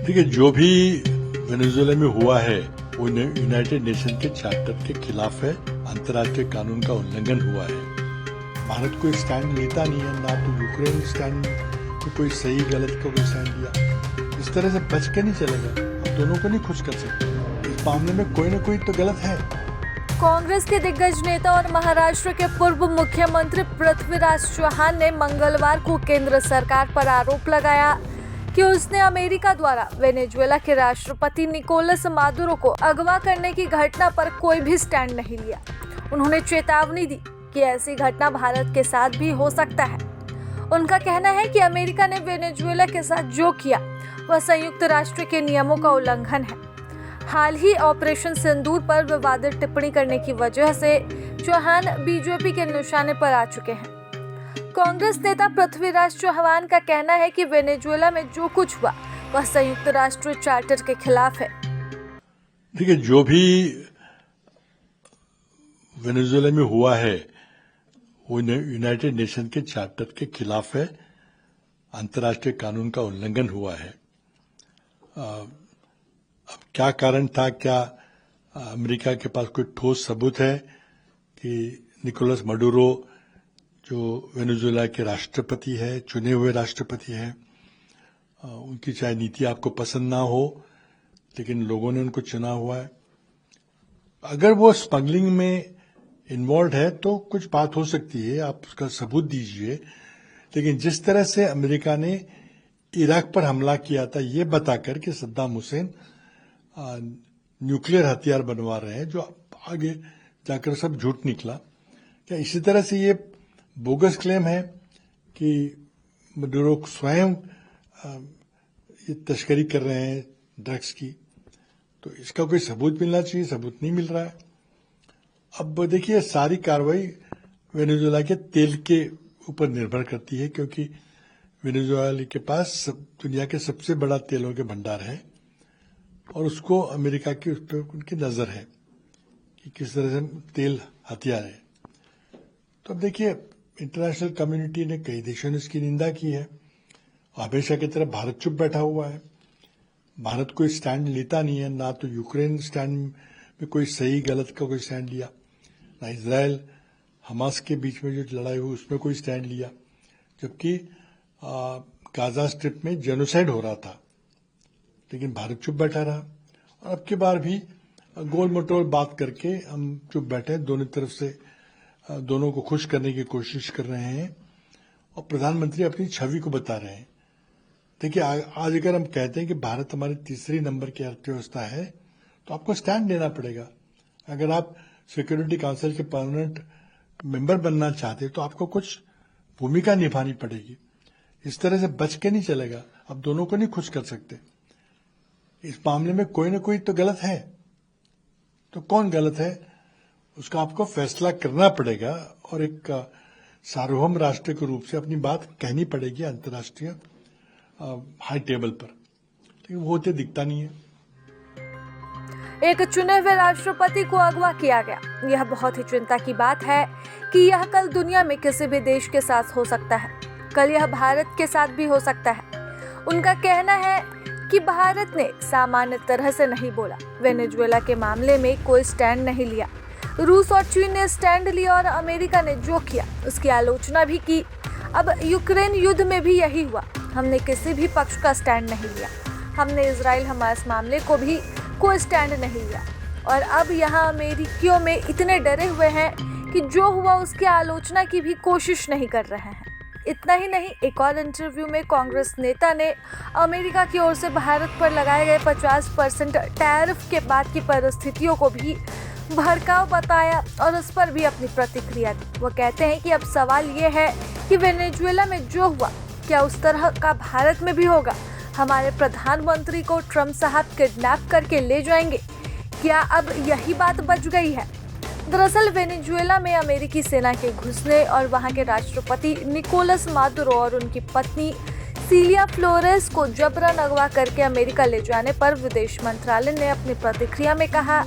देखिए, जो भी वेनेजुएला में हुआ है वो यूनाइटेड नेशन के चार्टर के खिलाफ है, अंतर्राष्ट्रीय कानून का उल्लंघन हुआ है। भारत कोई स्टैंड लेता नहीं है, ना तो यूक्रेन स्टैंड तो कोई सही गलत का कोई स्टैंड लिया। इस तरह से बच के नहीं चलेगा, अब दोनों को नहीं खुश कर सकते। इस मामले में कोई ना कोई तो गलत है। कांग्रेस के दिग्गज नेता और महाराष्ट्र के पूर्व मुख्यमंत्री पृथ्वीराज चौहान ने मंगलवार को केंद्र सरकार पर आरोप लगाया कि उसने अमेरिका द्वारा वेनेजुएला के राष्ट्रपति निकोलस मादुरो को अगवा करने की घटना पर कोई भी स्टैंड नहीं लिया। उन्होंने चेतावनी दी कि ऐसी घटना भारत के साथ भी हो सकता है। उनका कहना है कि अमेरिका ने वेनेजुएला के साथ जो किया वह संयुक्त राष्ट्र के नियमों का उल्लंघन है। हाल ही ऑपरेशन सिंदूर पर विवादित टिप्पणी करने की वजह से चौहान बीजेपी के निशाने पर आ चुके हैं। कांग्रेस नेता पृथ्वीराज चौहान का कहना है कि वेनेजुएला में जो कुछ हुआ वह संयुक्त राष्ट्र चार्टर के खिलाफ है। देखिए, जो भी वेनेजुएला में हुआ है वो यूनाइटेड नेशन के चार्टर के खिलाफ है, अंतर्राष्ट्रीय कानून का उल्लंघन हुआ है। अब क्या कारण था, क्या अमेरिका के पास कोई ठोस सबूत है कि निकोलस माडुरो जो वेनेजुएला के राष्ट्रपति है, चुने हुए राष्ट्रपति हैं, उनकी चाहे नीति आपको पसंद ना हो लेकिन लोगों ने उनको चुना हुआ है, अगर वो स्मगलिंग में इन्वॉल्व है तो कुछ बात हो सकती है, आप उसका सबूत दीजिए। लेकिन जिस तरह से अमेरिका ने इराक पर हमला किया था ये बताकर कि सद्दाम हुसैन न्यूक्लियर हथियार बनवा रहे हैं, जो आगे जाकर सब झूठ निकला, क्या इसी तरह से ये बोगस क्लेम है कि मडुरो स्वयं ये तस्करी कर रहे हैं ड्रग्स की? तो इसका कोई सबूत मिलना चाहिए, सबूत नहीं मिल रहा है। अब देखिए, सारी कार्रवाई वेनेजुएला के तेल के ऊपर निर्भर करती है, क्योंकि वेनेजुएला के पास दुनिया के सबसे बड़ा तेलों के भंडार है और उसको अमेरिका की उस पर उनकी नजर है कि किस तरह से तेल हथियार है। तो अब देखिए, इंटरनेशनल कम्युनिटी ने, कई देशों ने इसकी निंदा की है। हमेशा की तरह भारत चुप बैठा हुआ है। भारत कोई स्टैंड लेता नहीं है, ना तो यूक्रेन स्टैंड में कोई सही गलत का कोई स्टैंड लिया, ना इजराइल हमास के बीच में जो लड़ाई हुई उसमें कोई स्टैंड लिया, जबकि गाजा स्ट्रिप में जेनोसाइड हो रहा था, लेकिन भारत चुप बैठा रहा। और अब की बार भी गोल मटोल बात करके हम चुप बैठे, दोनों तरफ से दोनों को खुश करने की कोशिश कर रहे हैं और प्रधानमंत्री अपनी छवि को बता रहे हैं। देखिए, आज अगर हम कहते हैं कि भारत हमारी तीसरी नंबर की अर्थव्यवस्था है तो आपको स्टैंड लेना पड़ेगा। अगर आप सिक्योरिटी काउंसिल के परमानेंट मेंबर बनना चाहते हैं तो आपको कुछ भूमिका निभानी पड़ेगी। इस तरह से बच के नहीं चलेगा, अब दोनों को नहीं खुश कर सकते। इस मामले में कोई ना कोई तो गलत है, तो कौन गलत है उसका आपको फैसला करना पड़ेगा और एक सार्वभौम राष्ट्र के रूप से अपनी बात कहनी पड़ेगी अंतर्राष्ट्रीय हाई टेबल पर, लेकिन वो होते दिखता नहीं है। एक चुने हुए राष्ट्रपति को अगवा किया गया। यह बहुत ही चिंता की बात है कि यह कल दुनिया में किसी भी देश के साथ हो सकता है, कल यह भारत के साथ भी हो सकता है। उनका कहना है कि भारत ने सामान्य तरह से नहीं बोला, वेनेजुएला के मामले में कोई स्टैंड नहीं लिया। रूस और चीन ने स्टैंड लिया और अमेरिका ने जो किया उसकी आलोचना भी की। अब यूक्रेन युद्ध में भी यही हुआ, हमने किसी भी पक्ष का स्टैंड नहीं लिया। हमने इजराइल हमास मामले को भी कोई स्टैंड नहीं लिया और अब यहाँ अमेरिकियों में इतने डरे हुए हैं कि जो हुआ उसकी आलोचना की भी कोशिश नहीं कर रहे हैं। इतना ही नहीं, एक और इंटरव्यू में कांग्रेस नेता ने अमेरिका की ओर से भारत पर लगाए गए 50% टैरिफ के बाद की परिस्थितियों को भी भड़काऊ बताया और उस पर भी अपनी प्रतिक्रिया दी। वो कहते हैं कि अब सवाल ये है कि वेनेजुएला में जो हुआ क्या उस तरह का भारत में भी होगा? हमारे प्रधानमंत्री को ट्रम्प साहब किडनैप करके ले जाएंगे? क्या अब यही बात बच गई है? दरअसल वेनेजुएला में अमेरिकी सेना के घुसने और वहां के राष्ट्रपति निकोलस मादुरो और उनकी पत्नी सिलिया फ्लोरेस को जबरन अगवा करके अमेरिका ले जाने पर विदेश मंत्रालय ने अपनी प्रतिक्रिया में कहा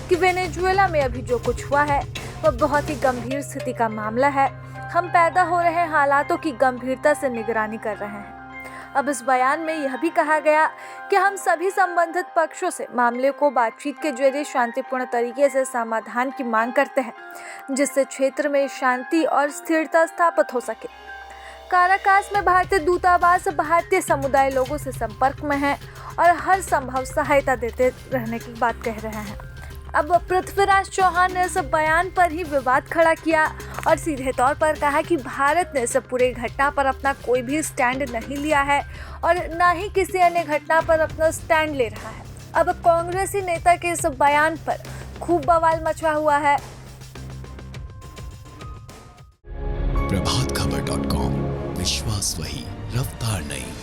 कि वेनेजुएला में अभी जो कुछ हुआ है वह बहुत ही गंभीर स्थिति का मामला है। हम पैदा हो रहे हालातों की गंभीरता से निगरानी कर रहे हैं। अब इस बयान में यह भी कहा गया कि हम सभी संबंधित पक्षों से मामले को बातचीत के जरिए शांतिपूर्ण तरीके से समाधान की मांग करते हैं, जिससे क्षेत्र में शांति और स्थिरता स्थापित हो सके। काराकास में भारतीय दूतावास भारतीय समुदाय लोगों से संपर्क में है और हर संभव सहायता देते रहने की बात कह रहे हैं। अब पृथ्वीराज चौहान ने इस बयान पर ही विवाद खड़ा किया और सीधे तौर पर कहा कि भारत ने इस पूरी घटना पर अपना कोई भी स्टैंड नहीं लिया है और न ही किसी अन्य घटना पर अपना स्टैंड ले रहा है। अब कांग्रेसी नेता के इस बयान पर खूब बवाल मचा हुआ है। प्रभातखबर.com, विश्वास वही, रफ्तार नहीं।